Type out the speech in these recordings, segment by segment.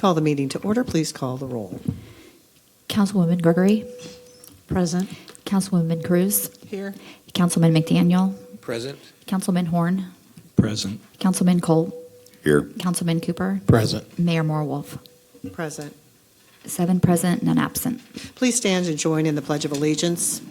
Call the meeting to order. Please call the roll. Councilwoman Gregory. Present. Councilwoman Cruz. Here. Councilman McDaniel. Present. Councilman Horn. Present. Councilman Colt. Here. Councilman Cooper. Present. Mayor Moore-Wolf. Present. 7 present, none absent. Please stand and join in the Pledge of Allegiance.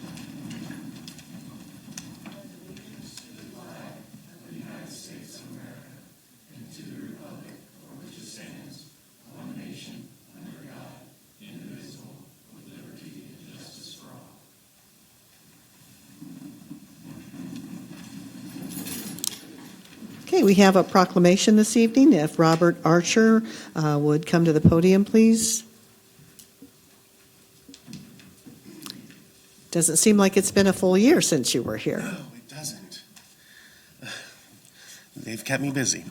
Okay, we have a proclamation this evening. If Robert Archer would come to the podium, please. Doesn't seem like it's been a full year since you were here. No, it doesn't. They've kept me busy.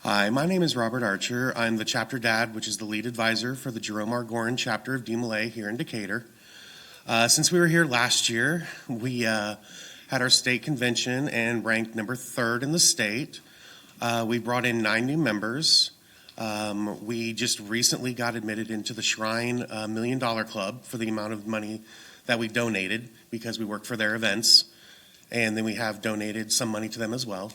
Hi, my name is Robert Archer. I'm the chapter dad, which is the lead advisor for the Jerome R. Gorin chapter of DMLA here in Decatur. Since we were here last year, we had our state convention and ranked number 3rd in the state. We brought in 9 new members. We just recently got admitted into the Shrine $1 Million Club for the amount of money that we donated because we work for their events. And then we have donated some money to them as well.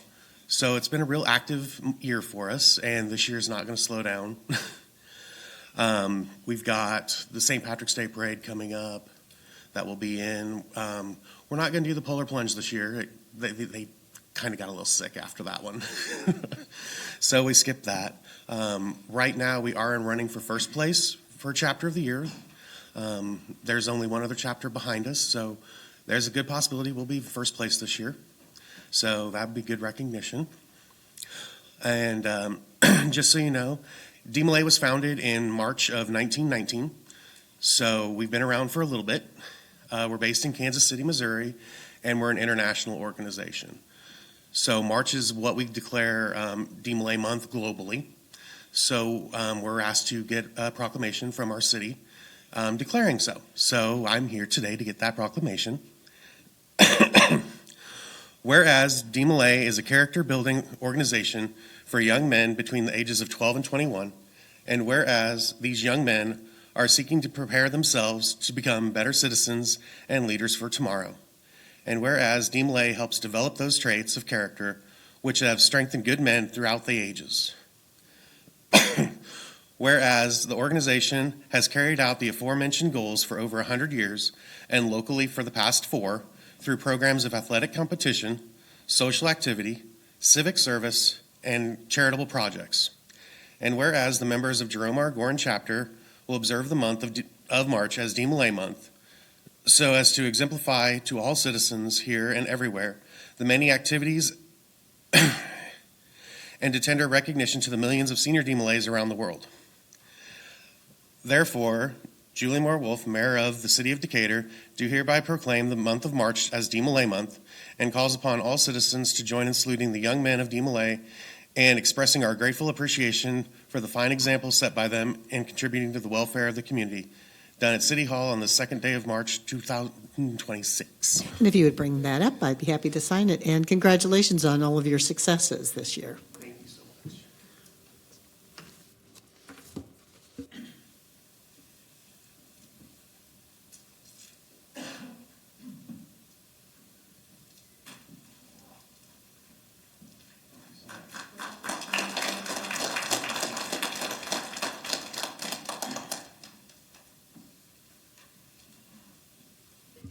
So it's been a real active year for us, and this year is not going to slow down. We've got the St. Patrick's Day Parade coming up that we'll be in. We're not going to do the polar plunge this year. They kind of got a little sick after that one. So we skipped that. Right now we are in running for first place for chapter of the year. There's only one other chapter behind us, so there's a good possibility we'll be first place this year. So that would be good recognition. And just so you know, DMLA was founded in March of 1919. So we've been around for a little bit. We're based in Kansas City, Missouri, and we're an international organization. So March is what we declare DMLA month globally. So we're asked to get a proclamation from our city declaring so. So I'm here today to get that proclamation. Whereas DMLA is a character-building organization for young men between the ages of 12 and 21, and whereas these young men are seeking to prepare themselves to become better citizens and leaders for tomorrow. And whereas DMLA helps develop those traits of character which have strengthened good men throughout the ages. Whereas the organization has carried out the aforementioned goals for over 100 years and locally for the past 4 through programs of athletic competition, social activity, civic service, and charitable projects. And whereas the members of Jerome R. Gorin chapter will observe the month of March as DMLA month, so as to exemplify to all citizens here and everywhere the many activities and to tender recognition to the millions of senior DMLAs around the world. Therefore, Julie Moore-Wolf, Mayor of the City of Decatur, do hereby proclaim the month of March as DMLA month and calls upon all citizens to join in saluting the young men of DMLA and expressing our grateful appreciation for the fine example set by them in contributing to the welfare of the community, done at City Hall on the 2nd day of March 2026. And if you would bring that up, I'd be happy to sign it. And congratulations on all of your successes this year. Thank you so much.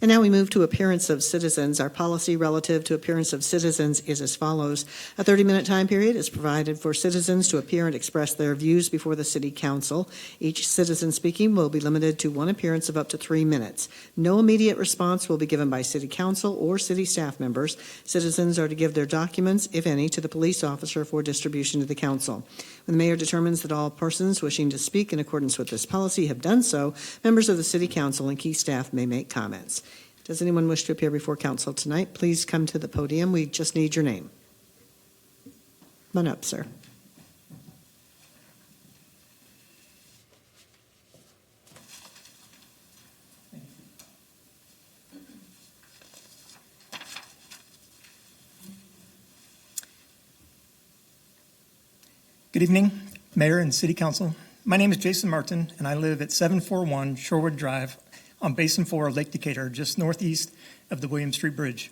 And now we move to appearance of citizens. Our policy relative to appearance of citizens is as follows. A 30-minute time period is provided for citizens to appear and express their views before the City Council. Each citizen speaking will be limited to one appearance of up to 3 minutes. No immediate response will be given by City Council or City staff members. Citizens are to give their documents, if any, to the police officer for distribution to the Council. When the Mayor determines that all persons wishing to speak in accordance with this policy have done so, members of the City Council and key staff may make comments. Does anyone wish to appear before Council tonight? Please come to the podium. We just need your name. Come on up, sir. Good evening. Mayor and City Council. My name is Jason Martin, and I live at 741 Shorewood Drive on Basin 4 of Lake Decatur, just northeast of the William Street Bridge.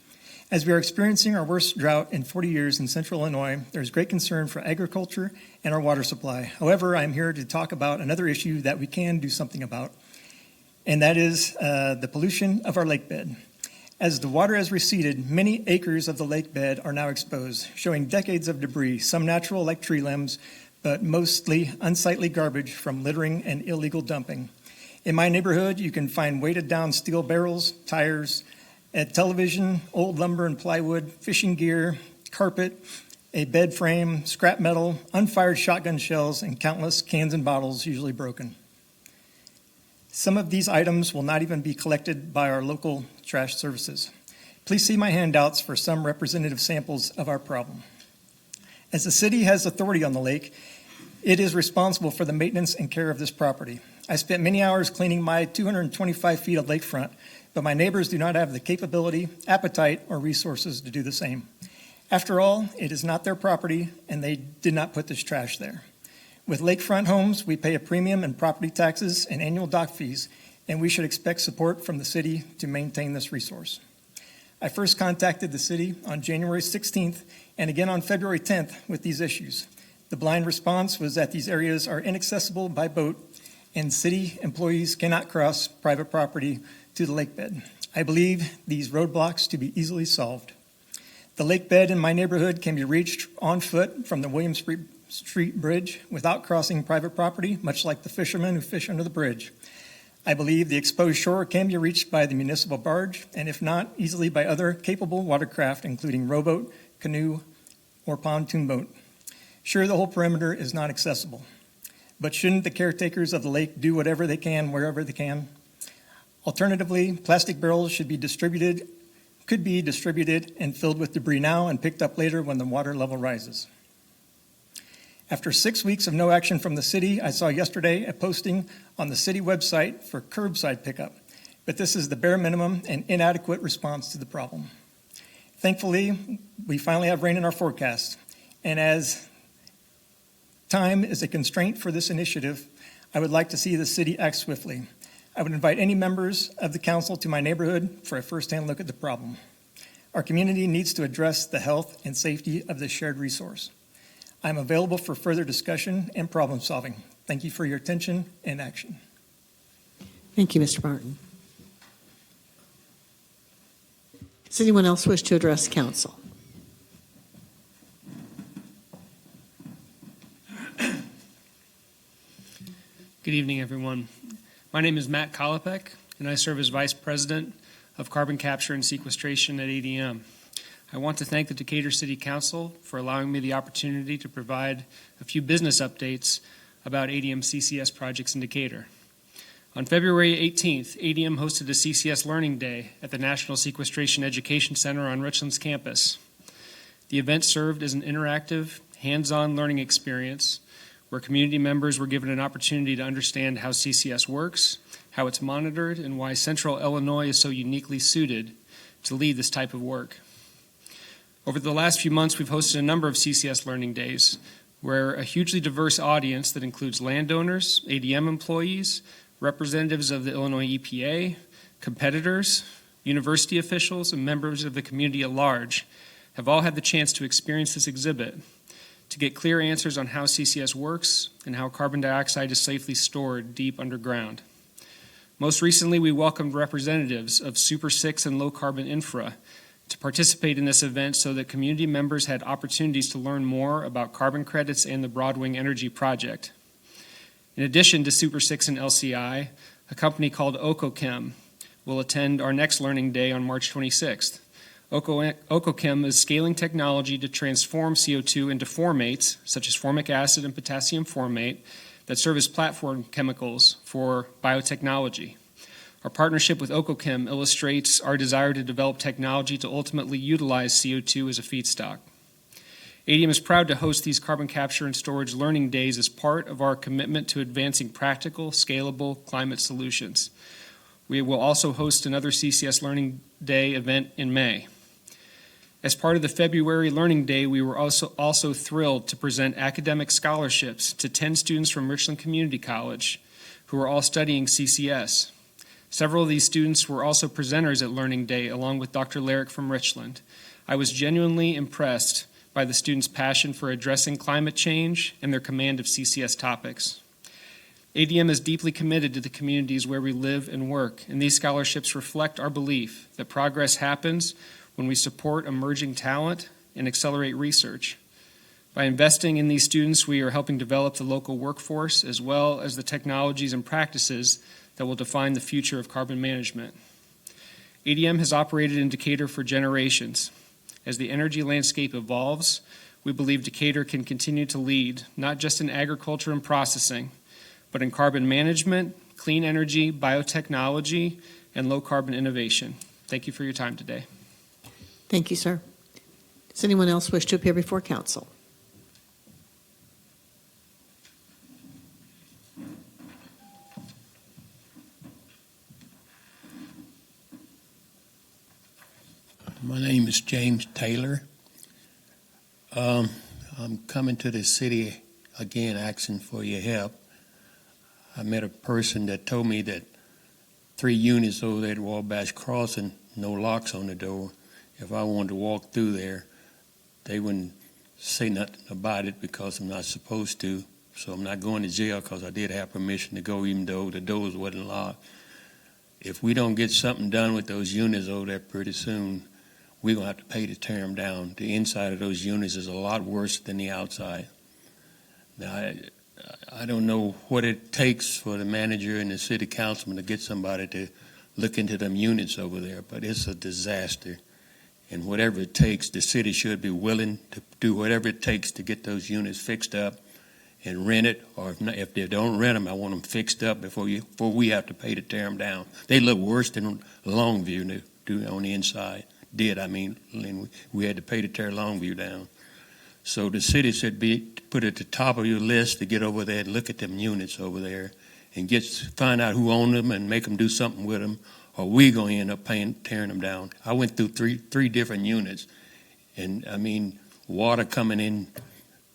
As we are experiencing our worst drought in 40 years in central Illinois, there is great concern for agriculture and our water supply. However, I'm here to talk about another issue that we can do something about, and that is the pollution of our lake bed. As the water has receded, many acres of the lake bed are now exposed, showing decades of debris, some natural like tree limbs, but mostly unsightly garbage from littering and illegal dumping. In my neighborhood, you can find weighted down steel barrels, tires, a television, old lumber and plywood, fishing gear, carpet, a bed frame, scrap metal, unfired shotgun shells, and countless cans and bottles, usually broken. Some of these items will not even be collected by our local trash services. Please see my handouts for some representative samples of our problem. As the city has authority on the lake, it is responsible for the maintenance and care of this property. I spent many hours cleaning my 225 feet of lakefront, but my neighbors do not have the capability, appetite, or resources to do the same. After all, it is not their property, and they did not put this trash there. With lakefront homes, we pay a premium in property taxes and annual dock fees, and we should expect support from the city to maintain this resource. I first contacted the city on January 16th and again on February 10th with these issues. The blind response was that these areas are inaccessible by boat, and city employees cannot cross private property to the lake bed. I believe these roadblocks to be easily solved. The lake bed in my neighborhood can be reached on foot from the William Street Bridge without crossing private property, much like the fishermen who fish under the bridge. I believe the exposed shore can be reached by the municipal barge, and if not, easily by other capable watercraft, including rowboat, canoe, or pontoon boat. Sure, the whole perimeter is not accessible, but shouldn't the caretakers of the lake do whatever they can, wherever they can? Alternatively, plastic barrels could be distributed and filled with debris now and picked up later when the water level rises. After 6 weeks of no action from the city, I saw yesterday a posting on the city website for curbside pickup, but this is the bare minimum and inadequate response to the problem. Thankfully, we finally have rain in our forecast, and as time is a constraint for this initiative, I would like to see the city act swiftly. I would invite any members of the council to my neighborhood for a firsthand look at the problem. Our community needs to address the health and safety of this shared resource. I'm available for further discussion and problem solving. Thank you for your attention and action. Thank you, Mr. Martin. Does anyone else wish to address council? Good evening, everyone. My name is Matt Kolopek, and I serve as Vice President of Carbon Capture and Sequestration at ADM. I want to thank the Decatur City Council for allowing me the opportunity to provide a few business updates about ADM CCS projects in Decatur. On February 18th, ADM hosted a CCS Learning Day at the National Sequestration Education Center on Richlands campus. The event served as an interactive, hands-on learning experience where community members were given an opportunity to understand how CCS works, how it's monitored, and why Central Illinois is so uniquely suited to lead this type of work. Over the last few months, we've hosted a number of CCS Learning Days where a hugely diverse audience that includes landowners, ADM employees, representatives of the Illinois EPA, competitors, university officials, and members of the community at large have all had the chance to experience this exhibit, to get clear answers on how CCS works and how carbon dioxide is safely stored deep underground. Most recently, we welcomed representatives of Super 6 and Low Carbon Infra to participate in this event so that community members had opportunities to learn more about carbon credits and the Broadwing Energy Project. In addition to Super 6 and LCI, a company called OcoChem will attend our next Learning Day on March 26th. OcoChem is scaling technology to transform CO2 into formates, such as formic acid and potassium formate, that serve as platform chemicals for biotechnology. Our partnership with OcoChem illustrates our desire to develop technology to ultimately utilize CO2 as a feedstock. ADM is proud to host these carbon capture and storage learning days as part of our commitment to advancing practical, scalable climate solutions. We will also host another CCS Learning Day event in May. As part of the February Learning Day, we were also thrilled to present academic scholarships to 10 students from Richland Community College who are all studying CCS. Several of these students were also presenters at Learning Day, along with Dr. Larrick from Richland. I was genuinely impressed by the students' passion for addressing climate change and their command of CCS topics. ADM is deeply committed to the communities where we live and work, and these scholarships reflect our belief that progress happens when we support emerging talent and accelerate research. By investing in these students, we are helping develop the local workforce as well as the technologies and practices that will define the future of carbon management. ADM has operated in Decatur for generations. As the energy landscape evolves, we believe Decatur can continue to lead, not just in agriculture and processing, but in carbon management, clean energy, biotechnology, and low-carbon innovation. Thank you for your time today. Thank you, sir. Does anyone else wish to appear before council? My name is James Taylor. I'm coming to the city again asking for your help. I met a person that told me that 3 units over there at Wabash Crossing, no locks on the door. If I wanted to walk through there, they wouldn't say nothing about it because I'm not supposed to. So I'm not going to jail because I did have permission to go even though the doors wasn't locked. If we don't get something done with those units over there pretty soon, we're going to have to pay to tear them down. The inside of those units is a lot worse than the outside. Now, I don't know what it takes for the manager and the city councilman to get somebody to look into them units over there, but it's a disaster. And whatever it takes, the city should be willing to do whatever it takes to get those units fixed up and rent it, or if they don't rent them, I want them fixed up before we have to pay to tear them down. They look worse than Longview do on the inside. We had to pay to tear Longview down. So the city should be put at the top of your list to get over there and look at them units over there and find out who owned them and make them do something with them, or we going to end up tearing them down. I went through three different units, and I mean, water coming in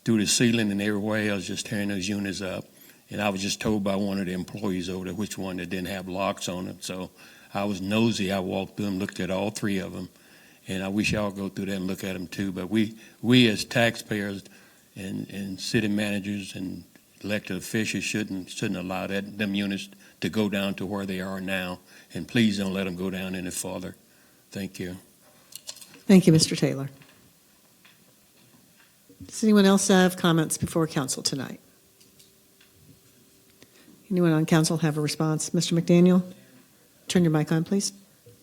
through the ceiling and everywhere else, just tearing those units up. And I was just told by one of the employees over there which one that didn't have locks on it. So I was nosy. I walked through and looked at all 3 of them. And I wish y'all go through there and look at them too. But we as taxpayers and city managers and elected officials shouldn't allow them units to go down to where they are now. And please don't let them go down any farther. Thank you. Thank you, Mr. Taylor. Does anyone else have comments before council tonight? Anyone on council have a response? Mr. McDaniel, turn your mic on, please.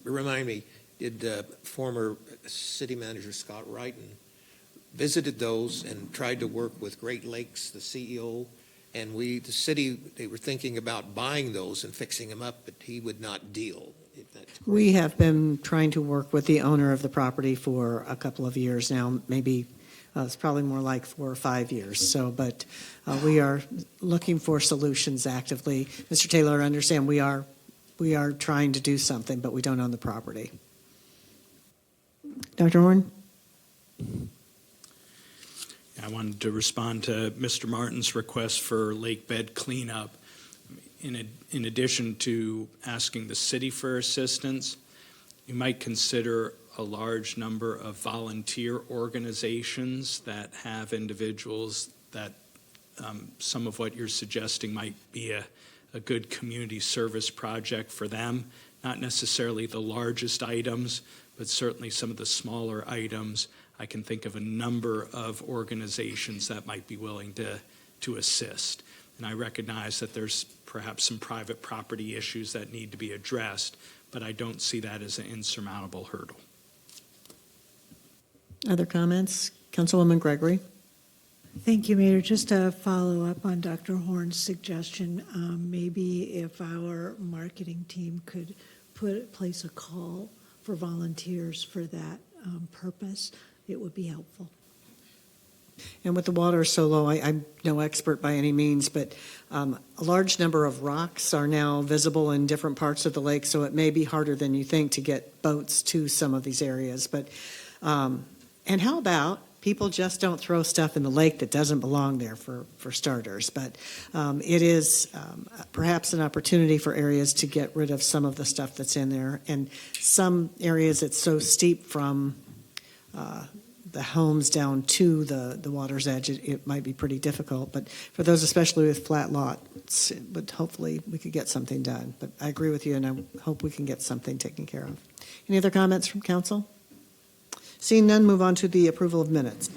Remind me, did former city manager Scott Wrighton visited those and tried to work with Great Lakes, the CEO, and the city, they were thinking about buying those and fixing them up, but he would not deal. We have been trying to work with the owner of the property for a couple of years now, maybe it's probably more like 4 or 5 years. So, but we are looking for solutions actively. Mr. Taylor, I understand we are trying to do something, but we don't own the property. Dr. Horn? I wanted to respond to Mr. Martin's request for lake bed cleanup. In addition to asking the city for assistance, you might consider a large number of volunteer organizations that have individuals that some of what you're suggesting might be a good community service project for them. Not necessarily the largest items, but certainly some of the smaller items. I can think of a number of organizations that might be willing to assist. And I recognize that there's perhaps some private property issues that need to be addressed, but I don't see that as an insurmountable hurdle. Other comments? Councilwoman Gregory? Thank you, Mayor. Just to follow up on Dr. Horn's suggestion, maybe if our marketing team could place a call for volunteers for that purpose, it would be helpful. And with the water so low, I'm no expert by any means, but a large number of rocks are now visible in different parts of the lake, so it may be harder than you think to get boats to some of these areas. But And how about people just don't throw stuff in the lake that doesn't belong there for starters? But it is perhaps an opportunity for areas to get rid of some of the stuff that's in there. And some areas it's so steep from the homes down to the water's edge, it might be pretty difficult. But for those especially with flat lots, but hopefully we could get something done. But I agree with you, and I hope we can get something taken care of. Any other comments from council? Seeing none, move on to the approval of minutes.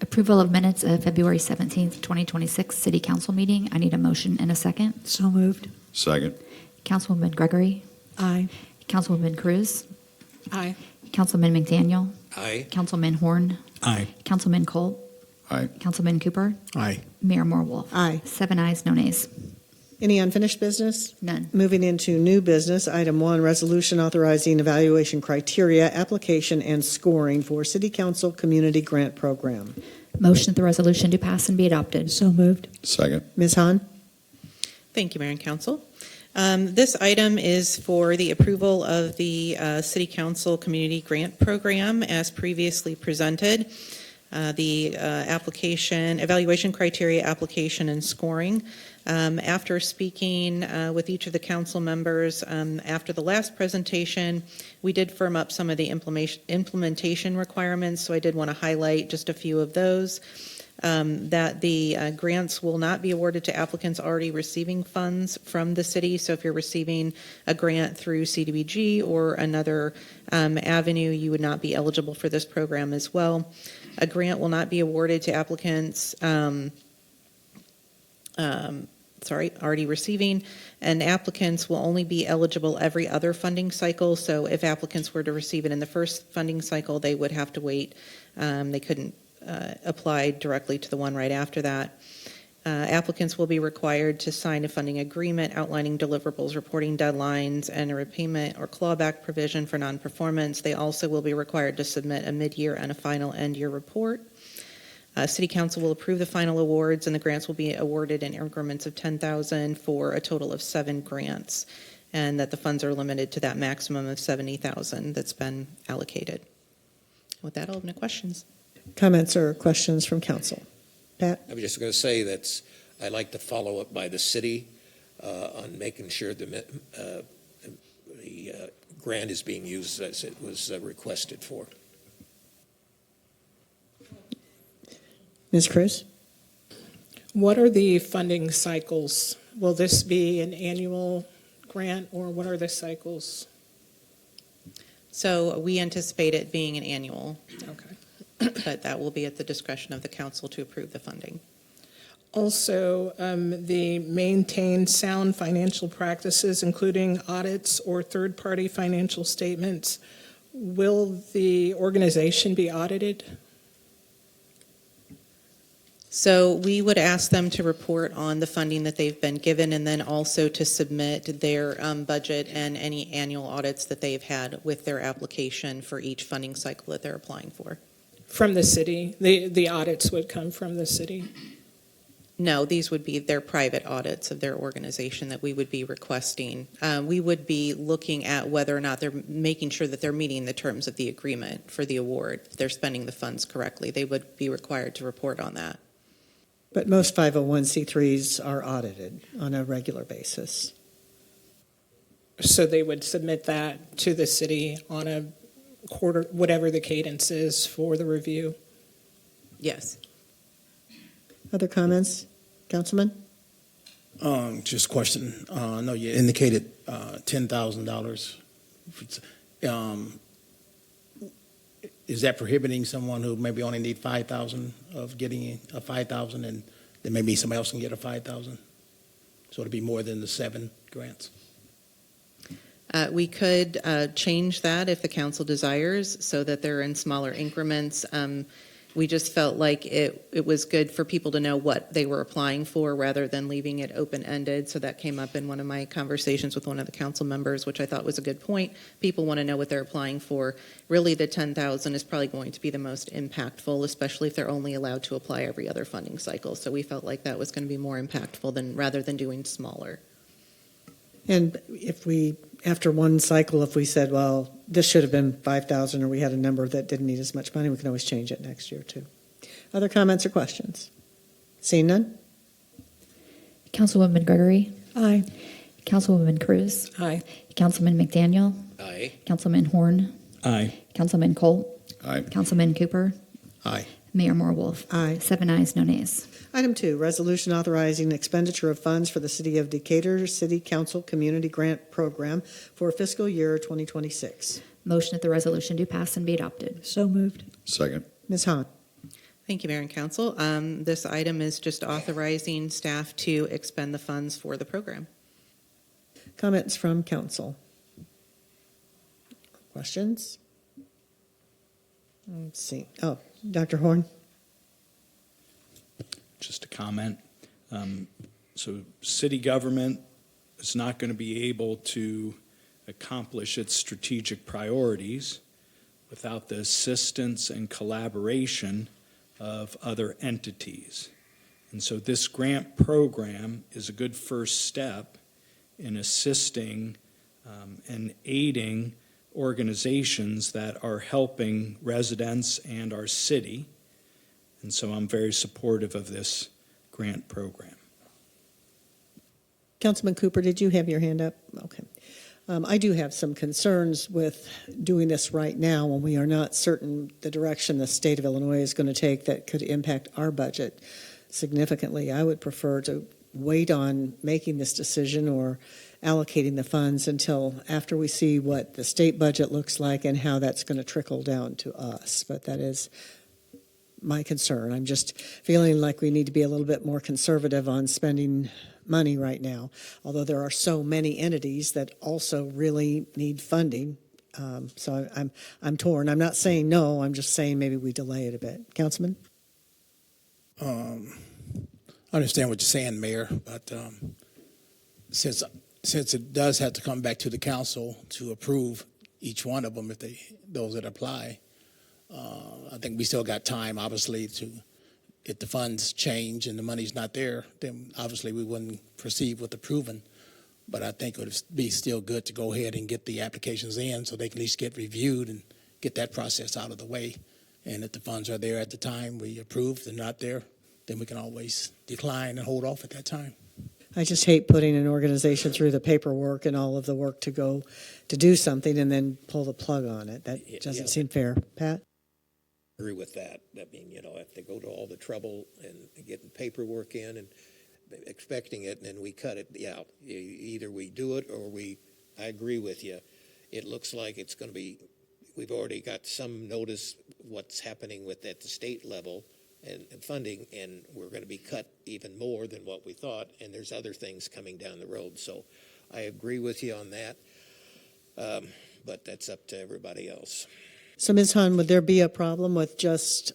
Approval of minutes of February 17th, 2026 City Council meeting. I need a motion and a second. So moved. Second. Councilwoman Gregory. Aye. Councilwoman Cruz. Aye. Councilman McDaniel. Aye. Councilman Horn. Aye. Councilman Colt. Aye. Councilman Cooper. Aye. Mayor Morwolf. Aye. 7 ayes, no nays. Any unfinished business? None. Moving into new business, item 1, resolution authorizing evaluation criteria, application, and scoring for City Council Community Grant Program. Motion that the resolution to pass and be adopted. So moved. Second. Ms. Hahn? Thank you, Mayor and Council. This item is for the approval of the City Council Community Grant Program as previously presented. The application, evaluation criteria, application, and scoring. After speaking with each of the council members after the last presentation, we did firm up some of the implementation requirements, so I did want to highlight just a few of those. That the grants will not be awarded to applicants already receiving funds from the city. So if you're receiving a grant through CDBG or another avenue, you would not be eligible for this program as well. A grant will not be awarded to applicants already receiving, and applicants will only be eligible every other funding cycle. So if applicants were to receive it in the first funding cycle, they would have to wait. They couldn't apply directly to the one right after that. Applicants will be required to sign a funding agreement outlining deliverables, reporting deadlines, and a repayment or clawback provision for non-performance. They also will be required to submit a mid-year and a final end-year report. City Council will approve the final awards, and the grants will be awarded in increments of $10,000 for a total of 7 grants, and that the funds are limited to that maximum of $70,000 that's been allocated. With that, I'll open to questions. Comments or questions from council? Pat? I was just going to say I'd like to follow up by the city on making sure the grant is being used as it was requested for. Ms. Cruz? What are the funding cycles? Will this be an annual grant, or what are the cycles? So we anticipate it being an annual, Okay. but that will be at the discretion of the council to approve the funding. Also, the maintain sound financial practices, including audits or third-party financial statements. Will the organization be audited? So we would ask them to report on the funding that they've been given, and then also to submit their budget and any annual audits that they've had with their application for each funding cycle that they're applying for. From the city? The audits would come from the city? No, these would be their private audits of their organization that we would be requesting. We would be looking at whether or not they're making sure that they're meeting the terms of the agreement for the award. If they're spending the funds correctly, they would be required to report on that. But most 501c3s are audited on a regular basis. So they would submit that to the city on a quarter, whatever the cadence is for the review? Yes. Other comments, Councilman? Just a question. I know you indicated $10,000. Is that prohibiting someone who maybe only need 5,000 of getting a 5,000, and then maybe somebody else can get a 5,000? So it'll be more than the 7 grants. We could change that if the council desires, so that they're in smaller increments. We just felt like it was good for people to know what they were applying for rather than leaving it open-ended. So that came up in one of my conversations with one of the council members, which I thought was a good point. People want to know what they're applying for. Really, the $10,000 is probably going to be the most impactful, especially if they're only allowed to apply every other funding cycle. So we felt like that was going to be more impactful rather than doing smaller. And if we after one cycle, if we said, well, this should have been 5,000, or we had a number that didn't need as much money, we can always change it next year too. Other comments or questions? Seeing none? Councilwoman Gregory, Aye. Councilwoman Cruz, Aye. Councilman McDaniel, Aye. Councilman Horn, Aye. Councilman Colt, Aye. Councilman Cooper, Aye. Mayor Morwolf. Aye. 7 ayes, no nays. Item 2, resolution authorizing expenditure of funds for the City of Decatur City Council Community Grant Program for fiscal year 2026. Motion that the resolution do pass and be adopted. So moved. Second. Ms. Hahn? Thank you, Mayor and Council. This item is just authorizing staff to expend the funds for the program. Comments from council? Questions? Let's see. Oh, Dr. Horn? Just a comment. So city government is not going to be able to accomplish its strategic priorities without the assistance and collaboration of other entities. And so this grant program is a good first step in assisting and aiding organizations that are helping residents and our city. And so I'm very supportive of this grant program. Councilman Cooper, did you have your hand up? Okay. I do have some concerns with doing this right now when we are not certain the direction the state of Illinois is going to take that could impact our budget significantly. I would prefer to wait on making this decision or allocating the funds until after we see what the state budget looks like and how that's going to trickle down to us. But that is my concern. I'm just feeling like we need to be a little bit more conservative on spending money right now, although there are so many entities that also really need funding. So I'm torn. I'm not saying no. I'm just saying maybe we delay it a bit. Councilman? I understand what you're saying, Mayor, but since it does have to come back to the council to approve each one of them, those that apply, I think we still got time, obviously, if the funds change and the money's not there, then obviously we wouldn't proceed with approving. But I think it would be still good to go ahead and get the applications in so they can at least get reviewed and get that process out of the way. And if the funds are there at the time we approve, if they're not there, then we can always decline and hold off at that time. I just hate putting an organization through the paperwork and all of the work to go to do something and then pull the plug on it. That doesn't seem fair. Pat? Agree with that. I mean, if they go to all the trouble and getting paperwork in and expecting it, and then we cut it, either we do it or I agree with you. It looks like it's going to be, we've already got some notice what's happening at the state level and funding, and we're going to be cut even more than what we thought, and there's other things coming down the road. So I agree with you on that, but that's up to everybody else. So, Ms. Hahn, would there be a problem with just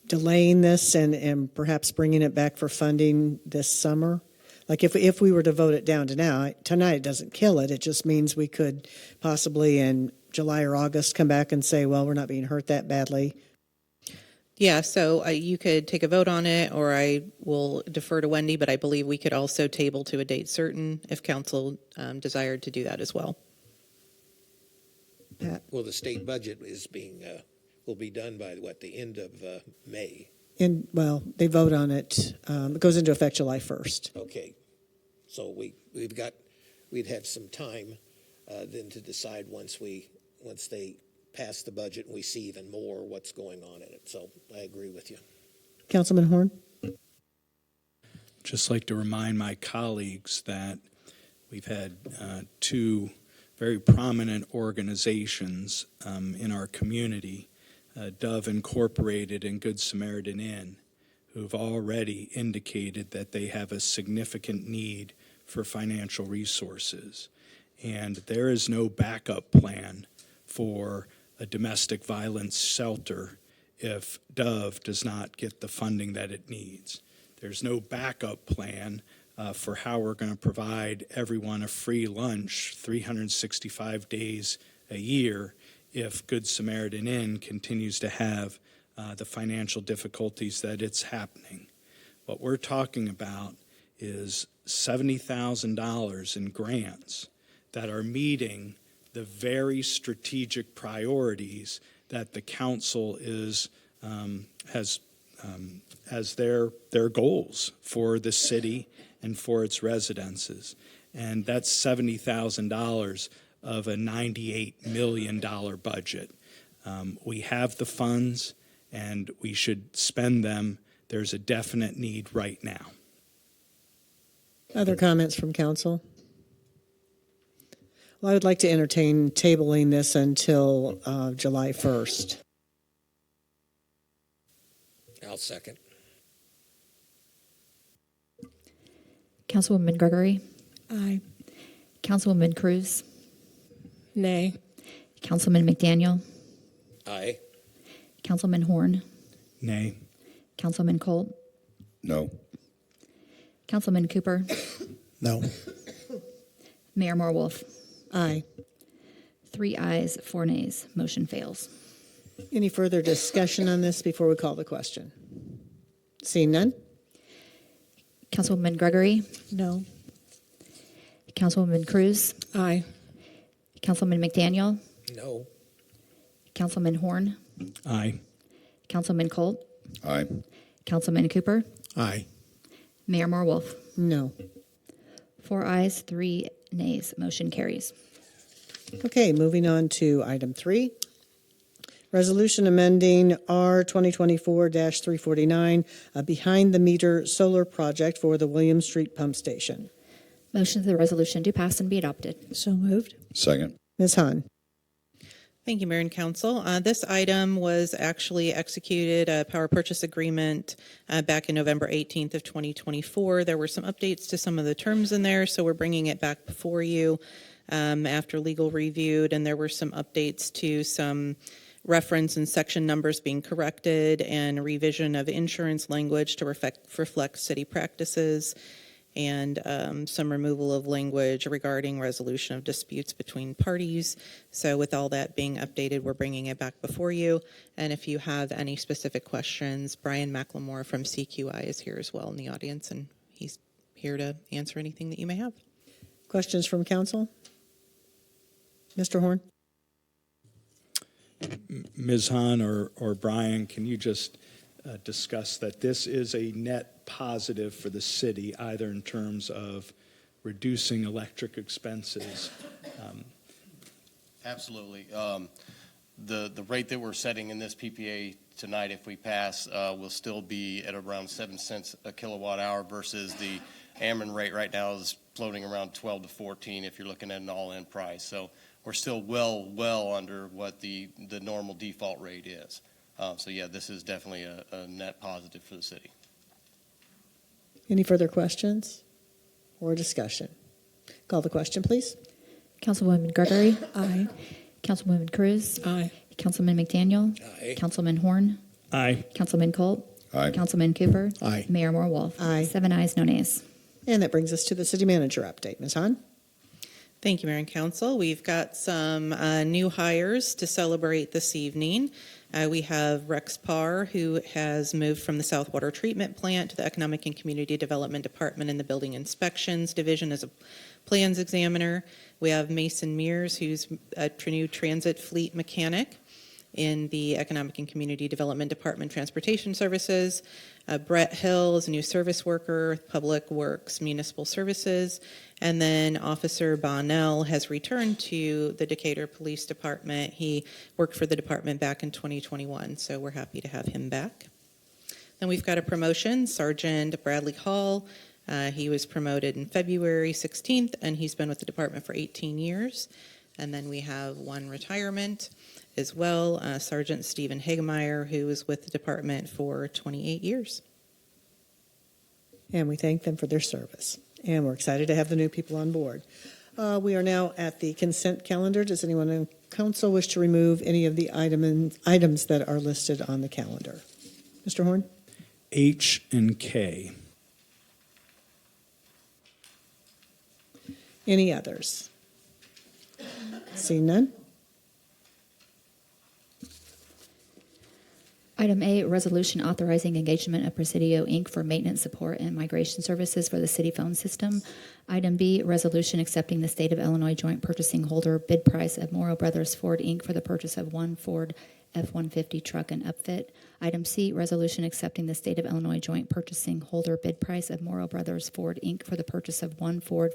delaying this and perhaps bringing it back for funding this summer? Like if we were to vote it down to tonight, it doesn't kill it. It just means we could possibly in July or August come back and say, well, we're not being hurt that badly. Yeah, so you could take a vote on it, or I will defer to Wendy, but I believe we could also table to a date certain if council desired to do that as well. Pat? Well, the state budget is will be done by the end of May. They vote on it. It goes into effect July 1st. Okay, so we'd have some time then to decide once they pass the budget and we see even more what's going on in it. So I agree with you. Councilman Horn? Just like to remind my colleagues that we've had two very prominent organizations in our community, Dove Incorporated and Good Samaritan Inn, who've already indicated that they have a significant need for financial resources. And there is no backup plan for a domestic violence shelter if Dove does not get the funding that it needs. There's no backup plan for how we're going to provide everyone a free lunch 365 days a year if Good Samaritan Inn continues to have the financial difficulties that it's happening. What we're talking about is $70,000 in grants that are meeting the very strategic priorities that the council has as their goals for the city and for its residences. And that's $70,000 of a $98 million budget. We have the funds, and we should spend them. There's a definite need right now. Other comments from council? Well, I would like to entertain tabling this until July 1st. I'll second. Councilwoman Gregory. Aye. Councilwoman Cruz. Nay. Councilman McDaniel. Aye. Councilman Horn. Nay. Councilman Colt. No. Councilman Cooper. No. Mayor Morwolf. Aye. 3 ayes, 4 nays. Motion fails. Any further discussion on this before we call the question? Seeing none? Councilwoman Gregory. No. Councilwoman Cruz. Aye. Councilman McDaniel. No. Councilman Horn. Aye. Councilman Colt. Aye. Councilman Cooper. Aye. Mayor Morwolf. No. 4 ayes, 3 nays. Motion carries. Okay, moving on to item 3. Resolution amending R 2024-349, a behind-the-meter solar project for the William Street Pump Station. Motion that the resolution do pass and be adopted. So moved. Second. Ms. Hahn. Thank you, Mayor and Council. This item was actually executed, a power purchase agreement back in November 18th of 2024. There were some updates to some of the terms in there, so we're bringing it back before you after legal reviewed, and there were some updates to some reference and section numbers being corrected and revision of insurance language to reflect city practices, and some removal of language regarding resolution of disputes between parties. So with all that being updated, we're bringing it back before you. And if you have any specific questions, Brian McLemore from CQI is here as well in the audience, and he's here to answer anything that you may have. Questions from council? Mr. Horn? Ms. Hahn or Brian, can you just discuss that this is a net positive for the city, either in terms of reducing electric expenses? Absolutely. The rate that we're setting in this PPA tonight, if we pass, will still be at around 7 cents a kilowatt hour versus the Ameren rate right now is floating around 12 to 14 if you're looking at an all-in price. So we're still well under what the normal default rate is. So yeah, this is definitely a net positive for the city. Any further questions or discussion? Call the question, please. Councilwoman Gregory. Aye. Councilwoman Cruz. Aye. Councilman McDaniel. Aye. Councilman Horn. Aye. Councilman Colt. Aye. Councilman Cooper. Aye. Mayor Morwolf. Aye. 7 ayes, no nays. And that brings us to the city manager update. Ms. Hahn? Thank you, Mayor and Council. We've got some new hires to celebrate this evening. We have Rex Parr, who has moved from the South Water Treatment Plant to the Economic and Community Development Department in the Building Inspections Division as a plans examiner. We have Mason Mears, who's a new transit fleet mechanic in the Economic and Community Development Department Transportation Services. Brett Hill is a new service worker, Public Works Municipal Services. And then Officer Bonnell has returned to the Decatur Police Department. He worked for the department back in 2021, so we're happy to have him back. Then we've got a promotion, Sergeant Bradley Hall. He was promoted in February 16th, and he's been with the department for 18 years. And then we have one retirement as well, Sergeant Stephen Hagemeyer, who was with the department for 28 years. And we thank them for their service. And we're excited to have the new people on board. We are now at the consent calendar. Does anyone in council wish to remove any of the items that are listed on the calendar? Mr. Horn? H and K. Any others? Seeing none? Item A, resolution authorizing engagement of Presidio, Inc. for maintenance support and migration services for the city phone system. Item B, resolution accepting the State of Illinois joint purchasing holder bid price of Morrow Brothers Ford, Inc. for the purchase of one Ford F-150 truck and upfit. Item C, resolution accepting the State of Illinois joint purchasing holder bid price of Morrow Brothers Ford, Inc. for the purchase of one Ford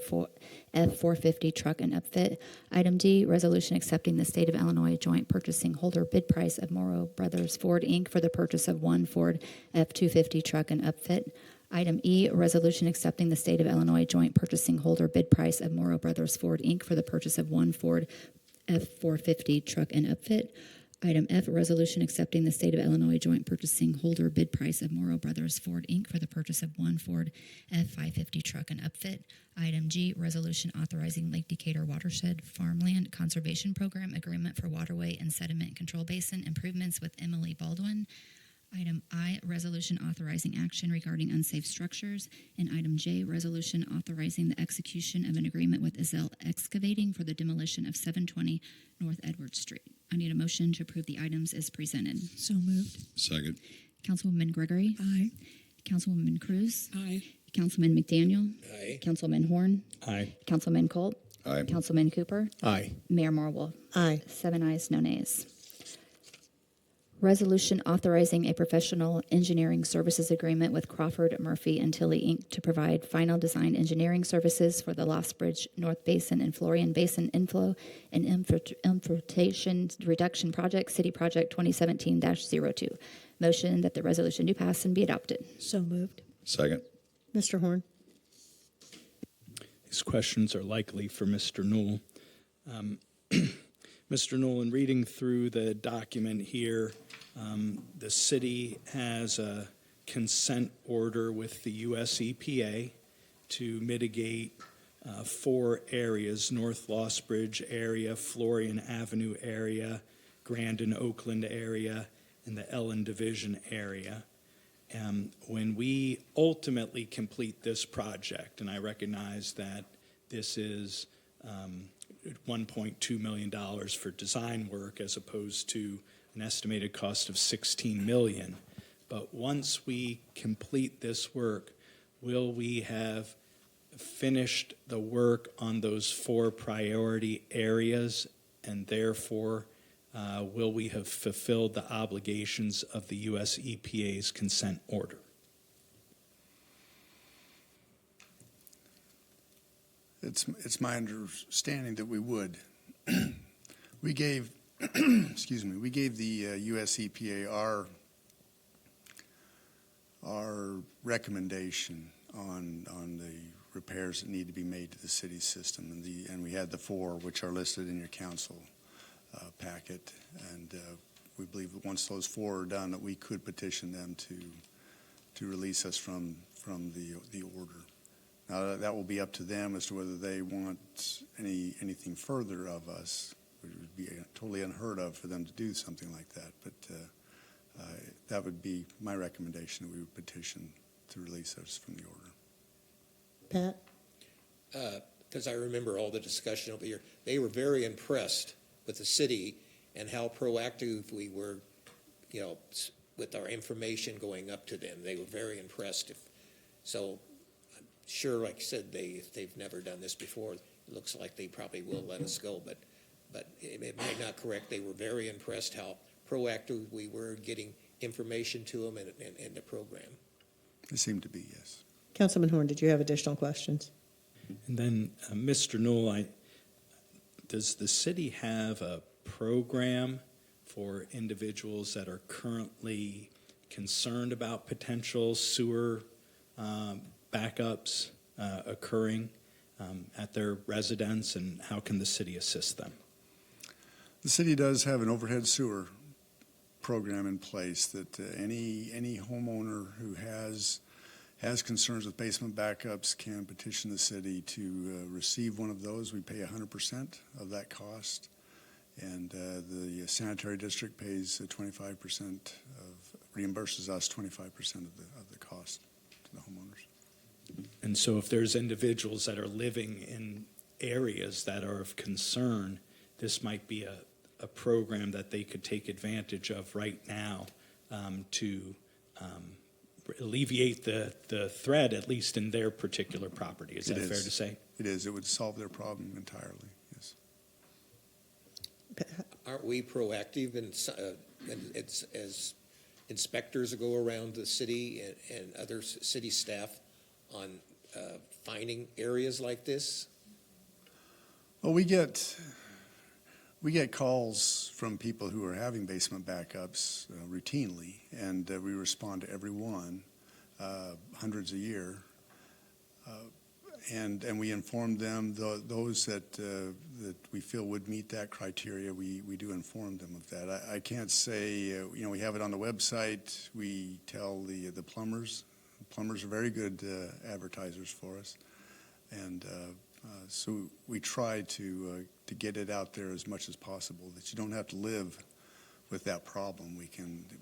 F-450 truck and upfit. Item D, resolution accepting the State of Illinois joint purchasing holder bid price of Morrow Brothers Ford, Inc. for the purchase of one Ford F-250 truck and upfit. Item E, resolution accepting the State of Illinois joint purchasing holder bid price of Morrow Brothers Ford, Inc. for the purchase of one Ford F-450 truck and upfit. Item F, resolution accepting the State of Illinois joint purchasing holder bid price of Morrow Brothers Ford, Inc. for the purchase of one Ford F-550 truck and upfit. Item G, resolution authorizing Lake Decatur Watershed Farmland Conservation Program agreement for waterway and sediment control basin improvements with Emily Baldwin. Item I, resolution authorizing action regarding unsafe structures. And item J, resolution authorizing the execution of an agreement with Ezell Excavating for the demolition of 720 North Edward Street. I need a motion to approve the items as presented. So moved. Second. Councilwoman Gregory. Aye. Councilwoman Cruz. Aye. Councilman McDaniel. Aye. Councilman Horn. Aye. Councilman Colt. Aye. Councilman Cooper. Aye. Mayor Marwolf. Aye. 7 ayes, no nays. Resolution authorizing a professional engineering services agreement with Crawford Murphy and Tilly, Inc. to provide final design engineering services for the Lost Bridge North Basin and Florian Basin Inflow and Infiltration Reduction Project, City Project 2017-02. Motion that the resolution do pass and be adopted. So moved. Second. Mr. Horn. These questions are likely for Mr. Newell. Mr. Newell, in reading through the document here, the city has a consent order with the U.S. EPA to mitigate 4 areas: North Lost Bridge area, Florian Avenue area, Grandin Oakland area, and the Ellen Division area. When we ultimately complete this project, and I recognize that this is $1.2 million for design work as opposed to an estimated cost of $16 million. But once we complete this work, will we have finished the work on those 4 priority areas, and therefore will we have fulfilled the obligations of the U.S. EPA's consent order? It's my understanding that we would. We gave, excuse me, we gave the U.S. EPA our recommendation on the repairs that need to be made to the city system, and we had the 4 which are listed in your council packet, and we believe that once those 4 are done, that we could petition them to release us from the order. Now, that will be up to them as to whether they want anything further of us. It would be totally unheard of for them to do something like that, but that would be my recommendation, that we would petition to release us from the order. Pat? Because I remember all the discussion over here. They were very impressed with the city and how proactive we were, with our information going up to them. They were very impressed. So I'm sure, like I said, if they've never done this before, it looks like they probably will let us go. But it might not correct. They were very impressed how proactive we were getting information to them and the program. They seem to be, yes. Councilman Horn, did you have additional questions? And then, Mr. Newell, does the city have a program for individuals that are currently concerned about potential sewer backups occurring at their residence, and how can the city assist them? The city does have an overhead sewer program in place that any homeowner who has concerns with basement backups can petition the city to receive one of those. We pay 100% of that cost, and the sanitary district pays 25% reimburses us 25% of the cost to the homeowners. And so if there's individuals that are living in areas that are of concern, this might be a program that they could take advantage of right now to alleviate the threat, at least in their particular property. Is that fair to say? It is. It would solve their problem entirely, yes. Aren't we proactive as inspectors go around the city and other city staff on finding areas like this? Well, we get calls from people who are having basement backups routinely, and we respond to every one, hundreds a year. And we inform them, those that we feel would meet that criteria, we do inform them of that. I can't say, we have it on the website. We tell the plumbers. Plumbers are very good advertisers for us. And so we try to get it out there as much as possible, that you don't have to live with that problem.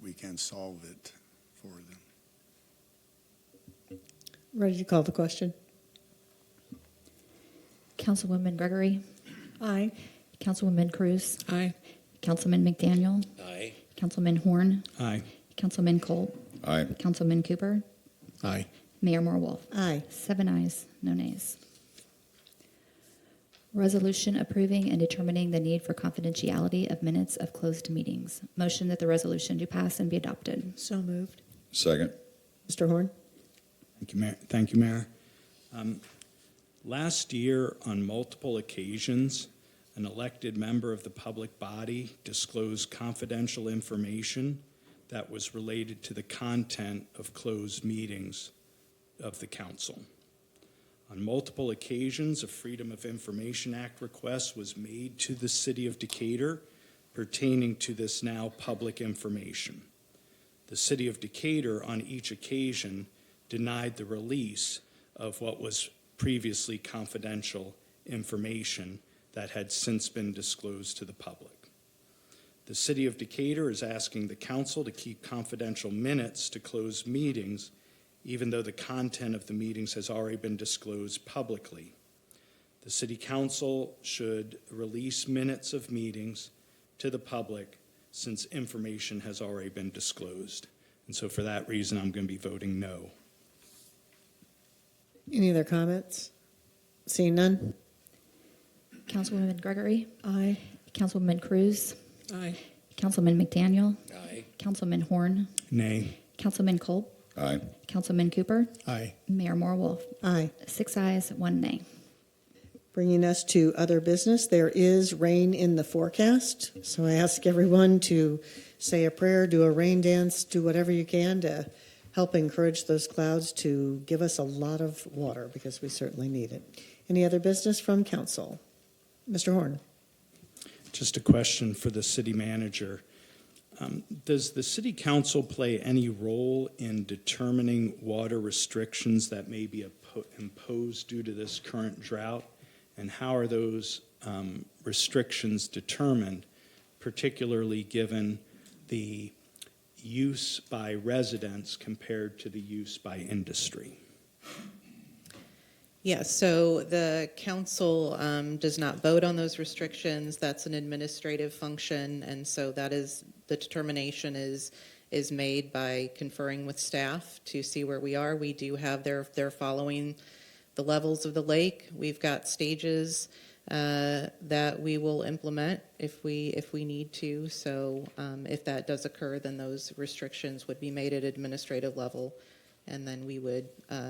We can solve it for them. Ready to call the question? Councilwoman Gregory. Aye. Councilwoman Cruz. Aye. Councilman McDaniel. Aye. Councilman Horn. Aye. Councilman Culp. Aye. Councilman Cooper. Aye. Mayor Morwolf. Aye. 7 ayes, no nays. Resolution approving and determining the need for confidentiality of minutes of closed meetings. Motion that the resolution do pass and be adopted. So moved. Second. Mr. Horn? Thank you, Mayor. Thank you, Mayor. Last year, on multiple occasions, an elected member of the public body disclosed confidential information that was related to the content of closed meetings of the council. On multiple occasions, a Freedom of Information Act request was made to the city of Decatur pertaining to this now public information. The city of Decatur, on each occasion, denied the release of what was previously confidential information that had since been disclosed to the public. The city of Decatur is asking the council to keep confidential minutes to closed meetings, even though the content of the meetings has already been disclosed publicly. The city council should release minutes of meetings to the public since information has already been disclosed. And so for that reason, I'm going to be voting no. Any other comments? Seeing none? Councilwoman Gregory. Aye. Councilwoman Cruz. Aye. Councilman McDaniel. Aye. Councilman Horn. Nay. Councilman Culp. Aye. Councilman Cooper. Aye. Mayor Morwolf. Aye. 6 ayes, 1 nay. Bringing us to other business, there is rain in the forecast. So I ask everyone to say a prayer, do a rain dance, do whatever you can to help encourage those clouds to give us a lot of water, because we certainly need it. Any other business from council? Mr. Horn? Just a question for the city manager. Does the city council play any role in determining water restrictions that may be imposed due to this current drought? And how are those restrictions determined, particularly given the use by residents compared to the use by industry? Yes, so the council does not vote on those restrictions. That's an administrative function, and so that is, the determination is made by conferring with staff to see where we are. We do have they're following the levels of the lake. We've got stages that we will implement if we need to. So if that does occur, then those restrictions would be made at administrative level, and then we would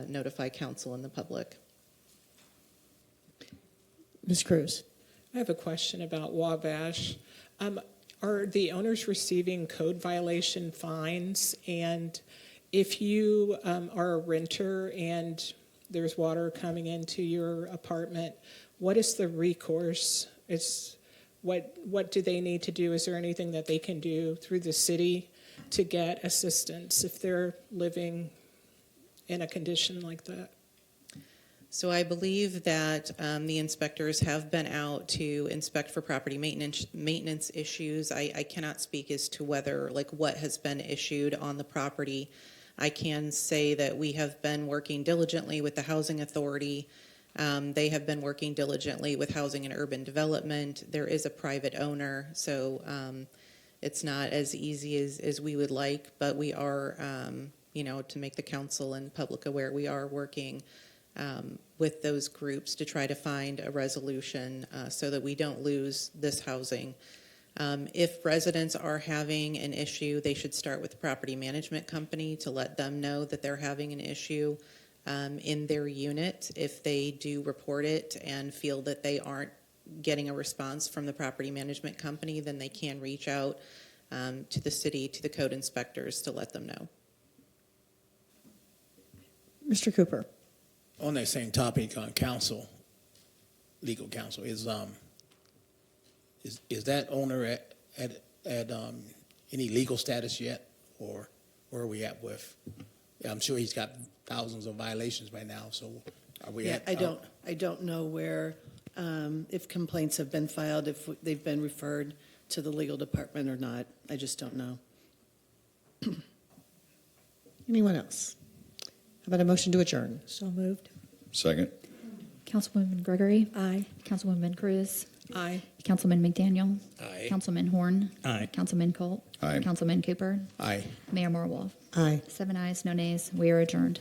notify council and the public. Ms. Cruz? I have a question about Wabash. Are the owners receiving code violation fines? And if you are a renter and there's water coming into your apartment, what is the recourse? What do they need to do? Is there anything that they can do through the city to get assistance if they're living in a condition like that? So I believe that the inspectors have been out to inspect for property maintenance issues. I cannot speak as to whether, like, what has been issued on the property. I can say that we have been working diligently with the Housing Authority. They have been working diligently with Housing and Urban Development. There is a private owner, so it's not as easy as we would like, but we are, to make the council and public aware, we are working with those groups to try to find a resolution so that we don't lose this housing. If residents are having an issue, they should start with the property management company to let them know that they're having an issue in their unit. If they do report it and feel that they aren't getting a response from the property management company, then they can reach out to the city, to the code inspectors to let them know. Mr. Cooper. On that same topic, on counsel, legal counsel, is that owner at any legal status yet, or where are we at with? I'm sure he's got thousands of violations by now. So are we at? I don't know where, if complaints have been filed, if they've been referred to the legal department or not. I just don't know. Anyone else? How about a motion to adjourn? So moved. Second. Councilwoman Gregory. Aye. Councilwoman Cruz. Aye. Councilman McDaniel. Aye. Councilman Horn. Aye. Councilman Colt. Aye. Councilman Cooper. Aye. Mayor Marwolf. Aye. 7 ayes, no nays. We are adjourned.